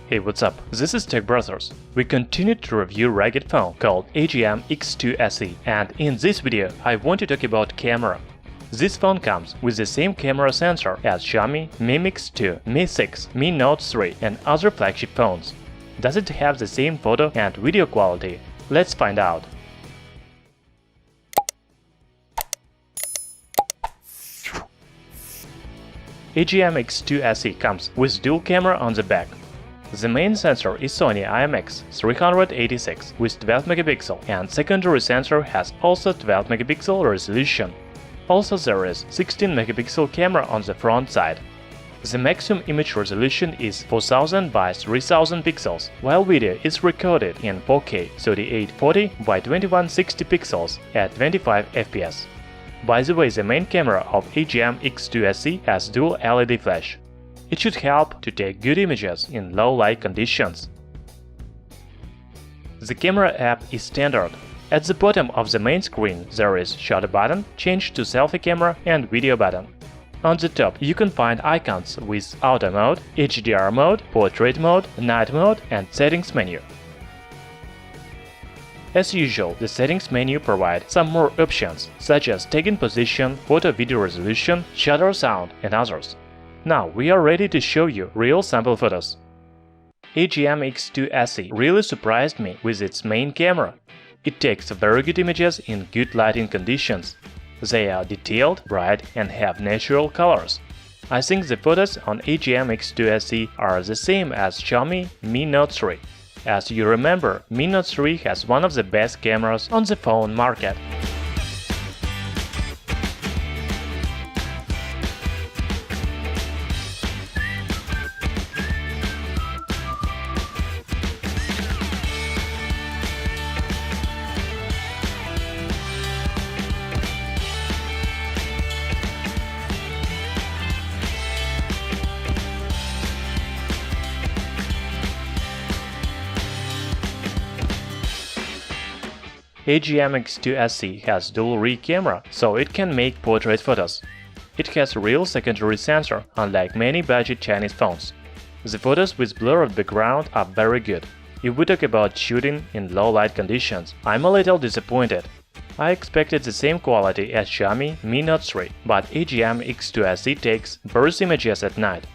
Hey, what's up? This is Tech Brothers. We continue to review rugged phone called AGM X2 SE, and in this video I want to talk about camera. This phone comes with the same camera sensor as Xiaomi Mi Mix 2, Mi 6, Mi Note 3 and other flagship phones. Does it have the same photo and video quality? Let's find out. AGM X2 SE comes with dual camera on the back. The main sensor is Sony IMX386 with 12 megapixel, and secondary sensor has also 12 megapixel resolution. Also there is 16 megapixel camera on the front side. The maximum image resolution is 4000 by 3000 pixels, while video is recorded in 4K 3840 by 2160 pixels at 25 fps. By the way, the main camera of AGM X2 SE has dual LED flash. It should help to take good images in low light conditions. The camera app is standard. At the bottom of the main screen there is shutter button, change to selfie camera and video button. On the top you can find icons with auto mode, HDR mode, portrait mode, night mode and settings menu. As usual, the settings menu provides some more options, such as tagging position, photo-video resolution, shutter sound and others. Now we are ready to show you real sample photos. AGM X2 SE really surprised me with its main camera. It takes very good images in good lighting conditions. They are detailed, bright and have natural colors. I think the photos on AGM X2 SE are the same as Xiaomi Mi Note 3. As you remember, Mi Note 3 has one of the best cameras on the phone market. AGM X2 SE has dual rear camera, so it can make portrait photos. It has real secondary sensor, unlike many budget Chinese phones. The photos with blurred background are very good. If we talk about shooting in low light conditions, I'm a little disappointed. I expected the same quality as Xiaomi Mi Note 3, but AGM X2 SE takes burst images at night.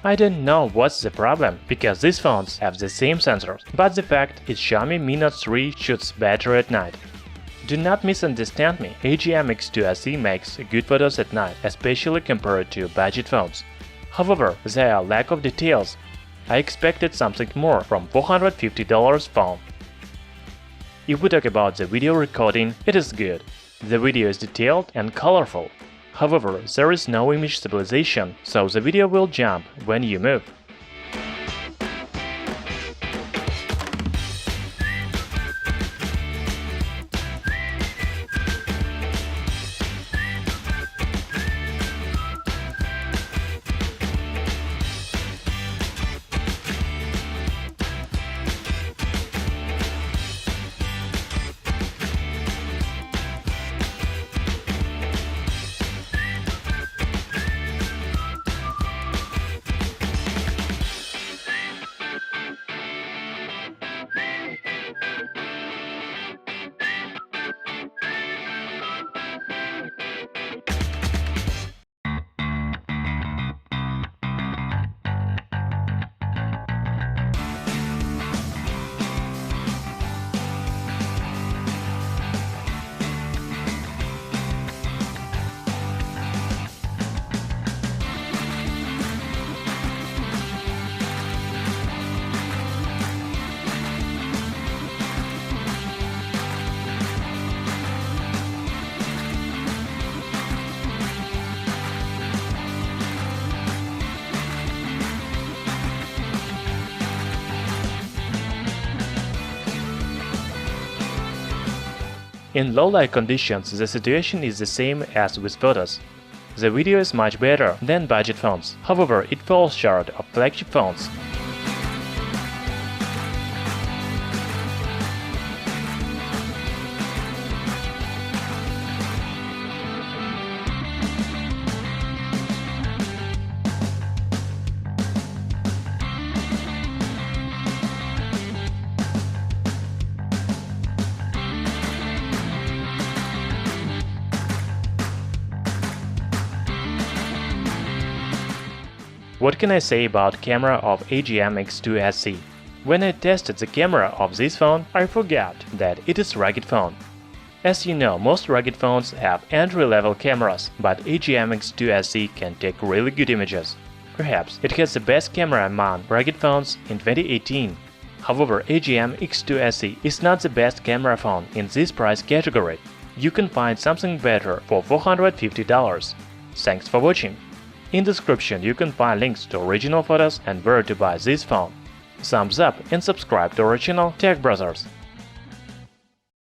I don't know what's the problem, because these phones have the same sensors, but the fact is Xiaomi Mi Note 3 shoots better at night. Do not misunderstand me, AGM X2 SE makes good photos at night, especially compared to budget phones. However, there are lack of details. I expected something more from $450 phone. If we talk about the video recording, it is good. The video is detailed and colorful. However, there is no image stabilization, so the video will jump when you move. In low-light conditions, the situation is the same as with photos. The video is much better than budget phones, however, it falls short of flagship phones. What can I say about camera of AGM X2 SE? When I tested the camera of this phone, I forgot that it is rugged phone. As you know, most rugged phones have entry-level cameras, but AGM X2 SE can take really good images. Perhaps it has the best camera among rugged phones in 2018. However, AGM X2 SE is not the best camera phone in this price category. You can find something better for $450. Thanks for watching. In the description you can find links to original photos and where to buy this phone. Thumbs up and subscribe to our channel Tech Brothers.